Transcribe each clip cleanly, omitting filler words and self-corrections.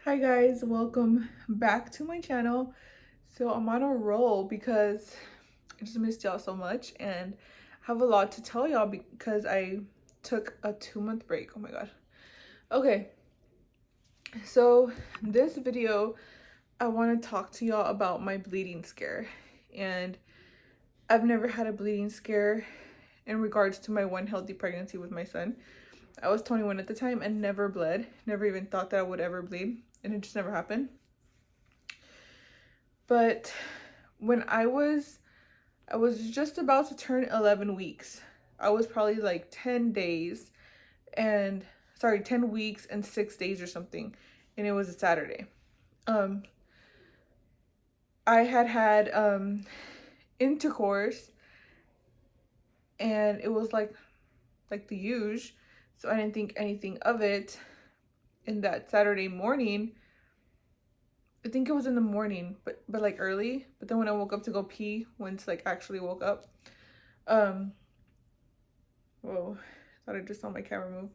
Hi guys, welcome back to my channel. So I'm on a roll because I just missed y'all so much and have a lot to tell y'all because I took a 2-month break. Oh my god. Okay, so this video I want to talk to y'all about my bleeding scare. And I've never had a bleeding scare in regards to my one healthy pregnancy with my son. I was 21 at the time and never bled, never even thought that I would ever bleed, and it just never happened. But when I was just about to turn 11 weeks. I was probably like 10 days and 10 weeks and 6 days or something, and it was a Saturday. I had intercourse, and it was like the huge, so I didn't think anything of it. In that Saturday morning, I think it was in the morning, but like early. But then when I woke up to go pee, once like actually woke up, um whoa, thought I just saw my camera move.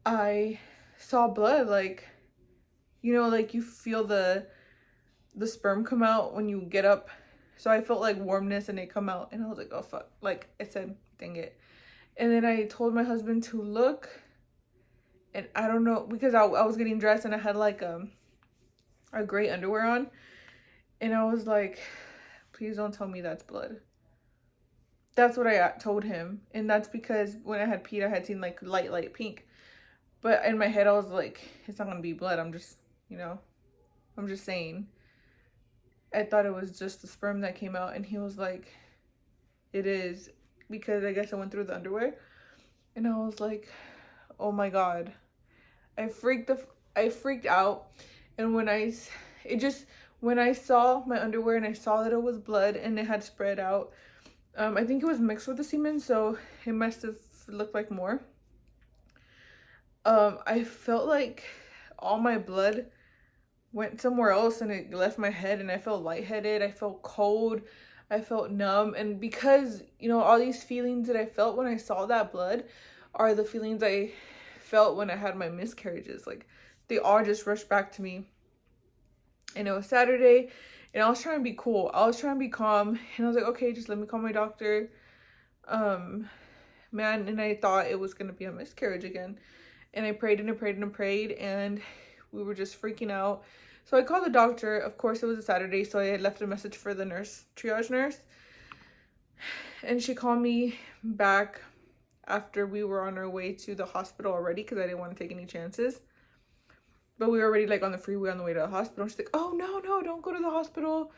I saw blood, like, like you feel the sperm come out when you get up. So I felt like warmness and it come out, and I was like, oh fuck. Like I said, dang it. And then I told my husband to look, and I don't know, because I was getting dressed and I had like a gray underwear on, and I was like, please don't tell me that's blood. That's what I told him. And that's because when I had peed, I had seen like light pink. But in my head, I was like, it's not gonna be blood. I'm just saying. I thought it was just the sperm that came out. And he was like, it is. Because I guess I went through the underwear. And I was like, oh my God. I freaked out. And when I saw my underwear and I saw that it was blood and it had spread out, I think it was mixed with the semen, so it must have looked like more. I felt like all my blood went somewhere else and it left my head, and I felt lightheaded, I felt cold, I felt numb. And because, all these feelings that I felt when I saw that blood are the feelings I felt when I had my miscarriages. Like, they all just rushed back to me. And it was Saturday, and I was trying to be cool. I was trying to be calm, and I was like, okay, just let me call my doctor. Man, and I thought it was gonna be a miscarriage again. And I prayed and I prayed and I prayed, and we were just freaking out. So I called the doctor. Of course, it was a Saturday, so I had left a message for the triage nurse. And she called me back after we were on our way to the hospital already, because I didn't want to take any chances. But we were already like on the freeway on the way to the hospital. She's like, oh, no, don't go to the hospital.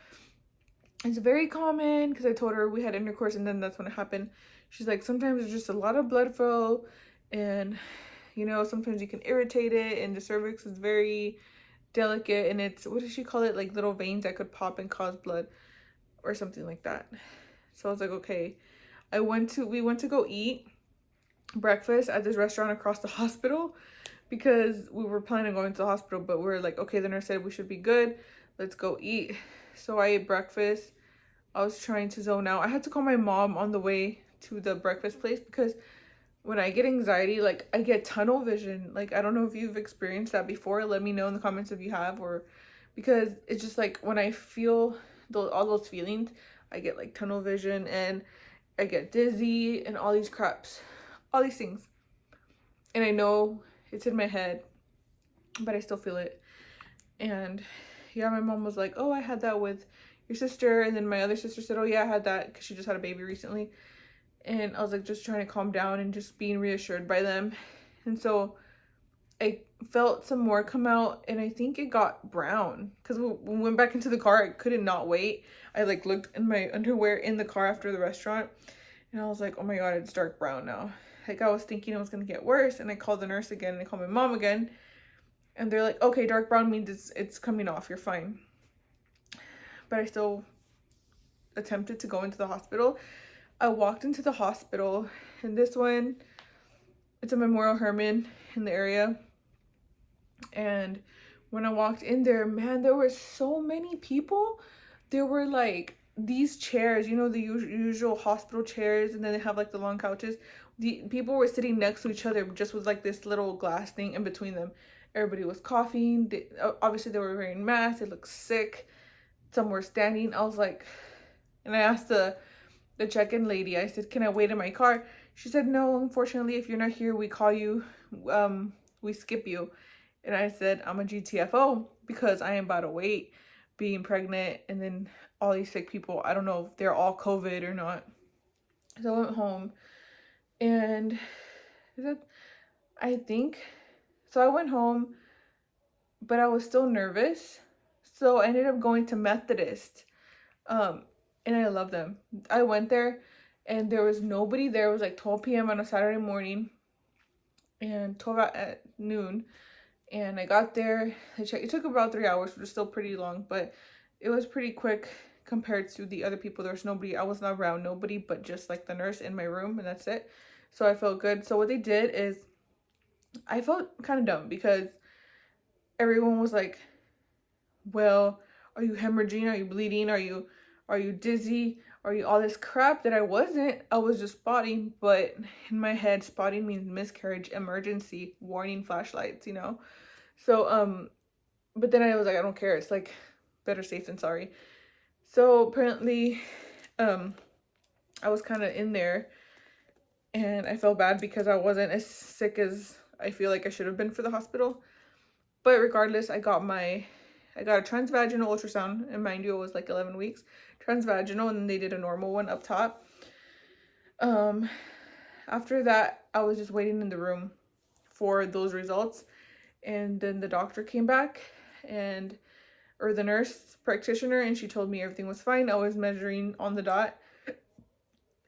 It's very common, because I told her we had intercourse, and then that's when it happened. She's like, sometimes there's just a lot of blood flow, and sometimes you can irritate it, and the cervix is very delicate, and it's, what does she call it, like little veins that could pop and cause blood or something like that. So I was like, okay. We went to go eat breakfast at this restaurant across the hospital, because we were planning on going to the hospital, but we were like, okay, the nurse said we should be good, let's go eat. So I ate breakfast. I was trying to zone out. I had to call my mom on the way to the breakfast place, because when I get anxiety, like, I get tunnel vision. Like, I don't know if you've experienced that before. Let me know in the comments if you have. Or because it's just like when I feel all those feelings, I get like tunnel vision, and I get dizzy and all these things. And I know it's in my head, but I still feel it. And yeah, my mom was like, oh, I had that with your sister. And then my other sister said, oh yeah, I had that because she just had a baby recently. And I was like, just trying to calm down and just being reassured by them. And so I felt some more come out, and I think it got brown, because when we went back into the car, I couldn't not wait. I like looked in my underwear in the car after the restaurant, and I was like, oh my God, it's dark brown now. Like, I was thinking it was gonna get worse. And I called the nurse again, and I called my mom again, and they're like, okay, dark brown means it's coming off, you're fine. But I still attempted to go into the hospital. I walked into the hospital, and this one, it's a Memorial Hermann in the area. And when I walked in there, man, there were so many people. There were like these chairs, the usual hospital chairs, and then they have like the long couches. the people were sitting next to each other just with like this little glass thing in between them. Everybody was coughing. Obviously, they were wearing masks. They looked sick. Some were standing. I was like, and I asked the check-in lady, I said, can I wait in my car? She said, no, unfortunately, if you're not here, we call you, we skip you. And I said, I'm a GTFO because I am about to wait, being pregnant, and then all these sick people, I don't know if they're all COVID or not. So I went home, and I think, so I went home, but I was still nervous. So I ended up going to Methodist. And I love them. I went there and there was nobody there. It was like 12 p.m. on a Saturday morning and 12 at noon. And I got there. It took about 3 hours, which is still pretty long, but it was pretty quick compared to the other people. There was nobody. I was not around nobody, but just like the nurse in my room, and that's it. So I felt good. So what they did is, I felt kind of dumb because everyone was like, well, are you hemorrhaging? Are you bleeding? Are you dizzy? Are you all this crap that I wasn't? I was just spotting, but in my head, spotting means miscarriage, emergency, warning flashlights, you know? So, but then I was like, I don't care. It's like better safe than sorry. So apparently, I was kind of in there and I felt bad because I wasn't as sick as I feel like I should have been for the hospital. But regardless, I got a transvaginal ultrasound, and mind you, it was like 11 weeks transvaginal, and then they did a normal one up top. After that, I was just waiting in the room for those results, and then the doctor came back, or the nurse practitioner, and she told me everything was fine. I was measuring on the dot,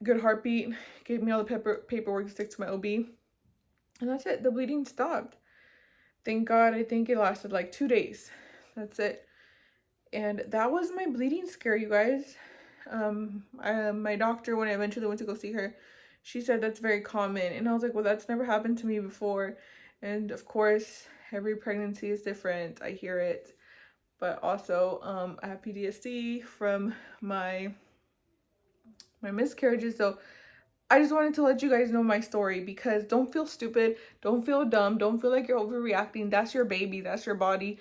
good heartbeat, gave me all the paperwork to stick to my OB, and that's it. The bleeding stopped. Thank God. I think it lasted like 2 days. That's it. And that was my bleeding scare, you guys. My doctor, when I eventually went to go see her, she said that's very common. And I was like, well, that's never happened to me before. And of course, every pregnancy is different. I hear it. But also, I have PTSD from my miscarriages. So I just wanted to let you guys know my story, because don't feel stupid. Don't feel dumb. Don't feel like you're overreacting. That's your baby. That's your body.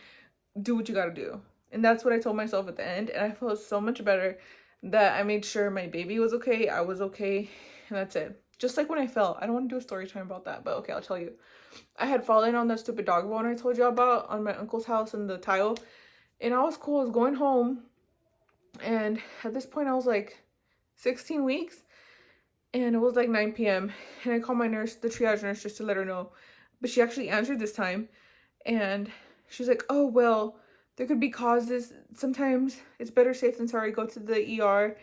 Do what you gotta do. And that's what I told myself at the end, and I felt so much better that I made sure my baby was okay, I was okay, and that's it. Just like when I fell. I don't want to do a story time about that, but okay, I'll tell you. I had fallen on that stupid dog bone I told you about on my uncle's house in the tile, and I was cool. I was going home, and at this point I was like 16 weeks, and it was like 9 p.m. and I called my nurse, the triage nurse, just to let her know. But she actually answered this time, and she's like, oh, well, there could be causes. Sometimes it's better safe than sorry. Go to the ER.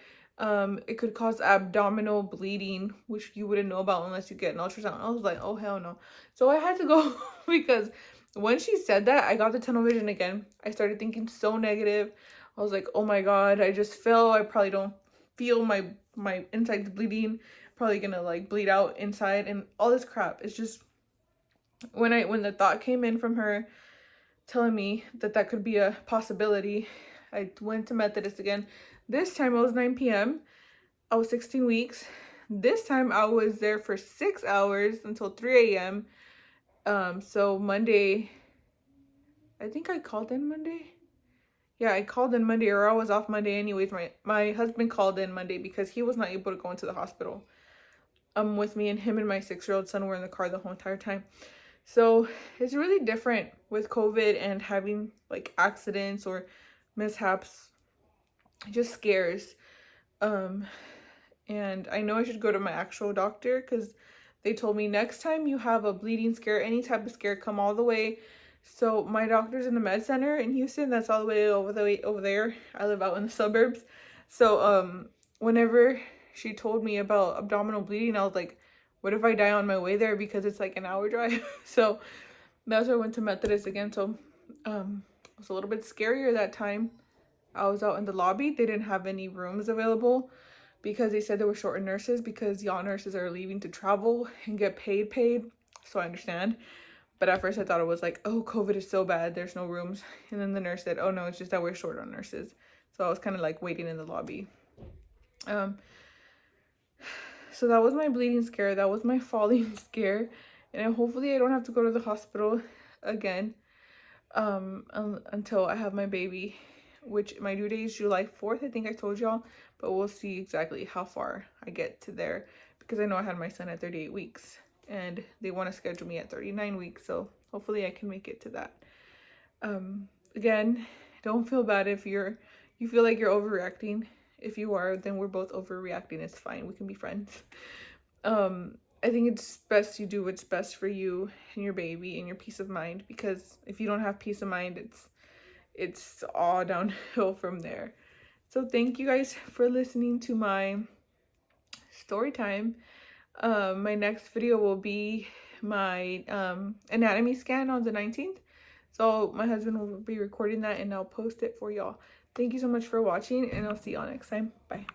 It could cause abdominal bleeding, which you wouldn't know about unless you get an ultrasound. I was like, oh, hell no. So I had to go because when she said that, I got the tunnel vision again. I started thinking so negative. I was like, oh my God, I just fell. I probably don't feel my insides bleeding. Probably gonna like bleed out inside and all this crap. It's just, when the thought came in from her telling me that could be a possibility, I went to Methodist again. This time it was 9 p.m. I was 16 weeks. This time I was there for 6 hours until 3 a.m. So Monday, I think I called in Monday. Yeah, I called in Monday, or I was off Monday anyways. My husband called in Monday because he was not able to go into the hospital with me, and him and my 6-year-old son were in the car the whole entire time. So it's really different with COVID and having like accidents or mishaps. It just scares. And I know I should go to my actual doctor, because they told me next time you have a bleeding scare, any type of scare, come all the way. So my doctor's in the med center in Houston. That's all the way over there. I live out in the suburbs. So whenever she told me about abdominal bleeding, I was like, what if I die on my way there, because it's like an hour drive? So that's why I went to Methodist again. So it was a little bit scarier that time. I was out in the lobby. They didn't have any rooms available because they said they were short of nurses, because y'all nurses are leaving to travel and get paid. So I understand. But at first I thought it was like, oh, COVID is so bad, there's no rooms. And then the nurse said, oh no, it's just that we're short on nurses. So I was kind of like waiting in the lobby. So that was my bleeding scare. That was my falling scare. And hopefully I don't have to go to the hospital again until I have my baby, which my due date is July 4th. I think I told y'all, but we'll see exactly how far I get to there, because I know I had my son at 38 weeks and they want to schedule me at 39 weeks. So hopefully I can make it to that. Again, don't feel bad if you feel like you're overreacting. If you are, then we're both overreacting. It's fine. We can be friends. I think it's best you do what's best for you and your baby and your peace of mind, because if you don't have peace of mind, it's all downhill from there. So thank you guys for listening to my story time. My next video will be my anatomy scan on the 19th. So my husband will be recording that and I'll post it for y'all. Thank you so much for watching, and I'll see y'all next time. Bye.